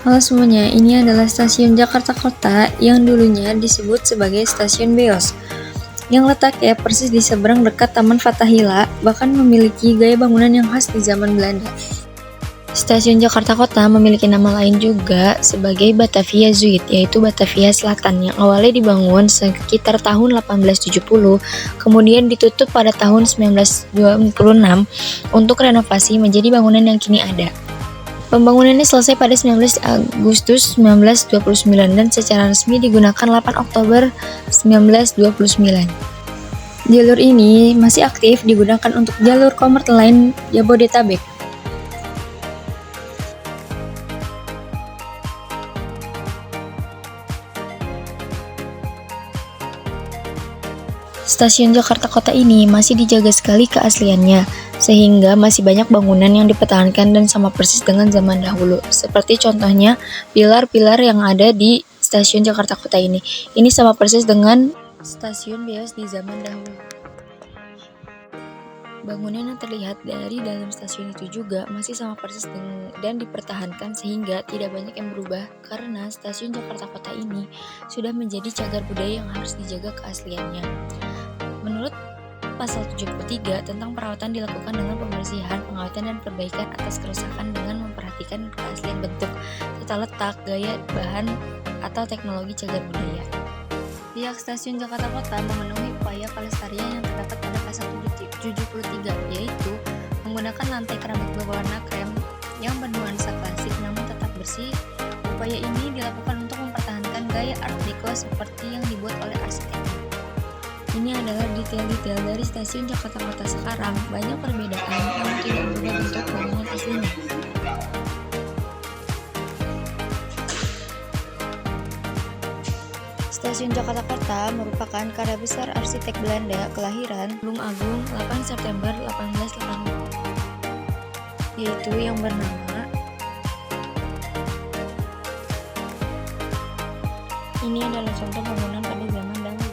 Halo semuanya, ini adalah stasiun Jakarta Kota yang dulunya disebut sebagai Stasiun Beos, yang letaknya persis di seberang dekat Taman Fathahillah, bahkan memiliki gaya bangunan yang khas di zaman Belanda. Stasiun Jakarta Kota memiliki nama lain juga sebagai Batavia Zuid, yaitu Batavia Selatan, yang awalnya dibangun sekitar tahun 1870, kemudian ditutup pada tahun 1926 untuk renovasi menjadi bangunan yang kini ada. Pembangunannya selesai pada 19 Agustus 1929 dan secara resmi digunakan 8 Oktober 1929. Jalur ini masih aktif digunakan untuk jalur komuter lain Jabodetabek. Stasiun Jakarta Kota ini masih dijaga sekali keasliannya, sehingga masih banyak bangunan yang dipertahankan dan sama persis dengan zaman dahulu. Seperti contohnya pilar-pilar yang ada di Stasiun Jakarta Kota ini. Ini sama persis dengan Stasiun Beos di zaman dahulu. Bangunan yang terlihat dari dalam stasiun itu juga masih sama persis dan dipertahankan sehingga tidak banyak yang berubah karena Stasiun Jakarta Kota ini sudah menjadi cagar budaya yang harus dijaga keasliannya. Menurut Pasal 73 tentang perawatan dilakukan dengan pembersihan, pengawatan, dan perbaikan atas kerusakan dengan memperhatikan keaslian bentuk, tata letak, gaya bahan, atau teknologi cagar budaya. Pihak Stasiun Jakarta Kota memenuhi upaya pelestarian yang terdapat pada Pasal 73, yaitu menggunakan lantai keramik berwarna krem yang bernuansa klasik namun tetap bersih. Upaya ini dilakukan untuk mempertahankan gaya Art Deco seperti yang dibuat oleh arsitek. Ini adalah detail-detail dari Stasiun Jakarta Kota sekarang. Banyak perbedaan namun tidak berubah bentuk bangunan aslinya. Stasiun Jakarta Kota merupakan karya besar arsitek Belanda kelahiran Tulung Agung 8 September 1880, yaitu yang bernama. Ini adalah contoh bangunan pada zaman dahulu.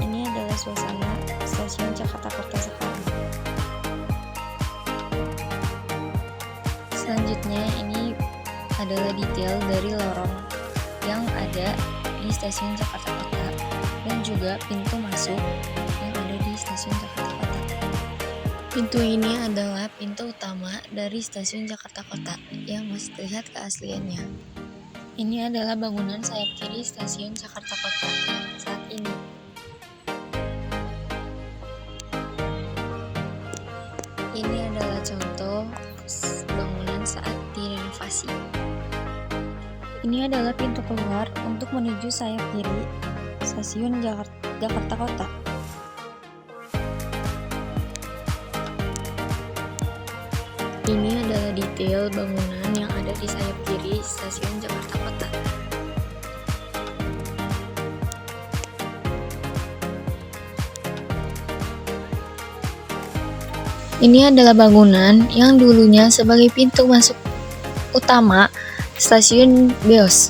Ini adalah suasana Stasiun Jakarta Kota sekarang. Selanjutnya ini adalah detail dari lorong yang ada di Stasiun Jakarta Kota dan juga pintu masuk yang ada di Stasiun Jakarta Kota. Pintu ini adalah pintu utama dari Stasiun Jakarta Kota yang masih terlihat keasliannya. Ini adalah bangunan sayap kiri Stasiun Jakarta Kota saat ini. Ini adalah contoh bangunan saat direnovasi. Ini adalah pintu keluar untuk menuju sayap kiri Stasiun Jakarta Kota. Ini adalah detail bangunan yang ada di sayap kiri Stasiun Jakarta Kota. Ini adalah bangunan yang dulunya sebagai pintu masuk utama Stasiun Beos.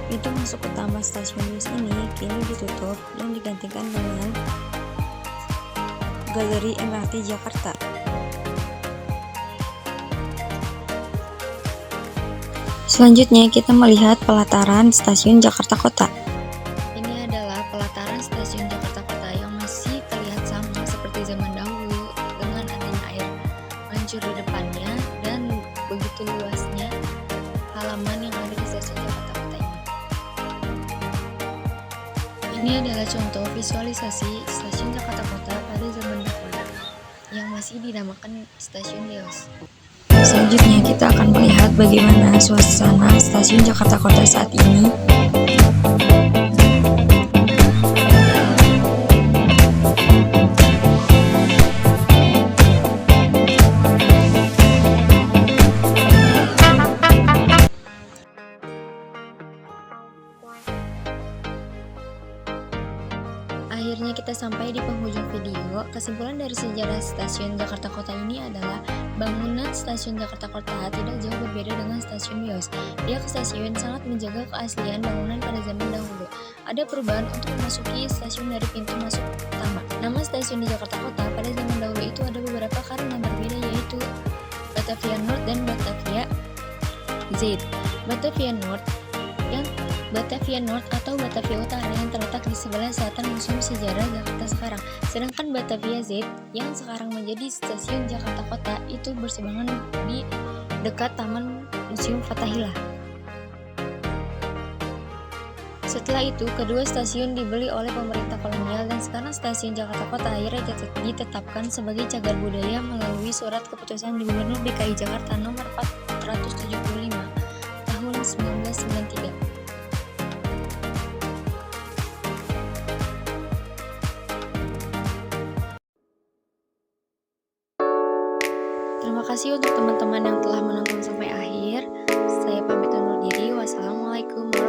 Pintu masuk utama Stasiun Beos ini kini ditutup dan digantikan dengan Galeri MRT Jakarta. Selanjutnya kita melihat pelataran Stasiun Jakarta Kota. Ini adalah pelataran Stasiun Jakarta Kota yang masih terlihat sama seperti zaman dahulu dengan adanya air mancur di depannya dan begitu luasnya halaman yang ada di Stasiun Jakarta Kota ini. Ini adalah contoh visualisasi Stasiun Jakarta Kota pada zaman dahulu yang masih dinamakan Stasiun Beos. Selanjutnya kita akan melihat bagaimana suasana Stasiun Jakarta Kota saat ini. Akhirnya kita sampai di penghujung video. Kesimpulan dari sejarah Stasiun Jakarta Kota ini adalah bangunan Stasiun Jakarta Kota tidak jauh berbeda dengan Stasiun Beos. Pihak stasiun sangat menjaga keaslian bangunan pada zaman dahulu. Ada perubahan untuk memasuki stasiun dari pintu masuk utama. Nama stasiun di Jakarta Kota pada zaman dahulu itu ada beberapa karena Z. Batavia North atau Batavia Utara yang terletak di sebelah selatan Museum Sejarah Jakarta sekarang. Sedangkan Batavia Z yang sekarang menjadi Stasiun Jakarta Kota itu berseberangan di dekat Taman Museum Fathahillah. Setelah itu, kedua stasiun dibeli oleh pemerintah kolonial dan sekarang Stasiun Jakarta Kota akhirnya ditetapkan sebagai cagar budaya melalui surat keputusan Gubernur DKI Jakarta nomor 475 tahun 1993. Terima kasih untuk teman-teman yang telah menonton sampai akhir. Saya pamit undur diri. Wassalamualaikum warahmatullahi wabarakatuh.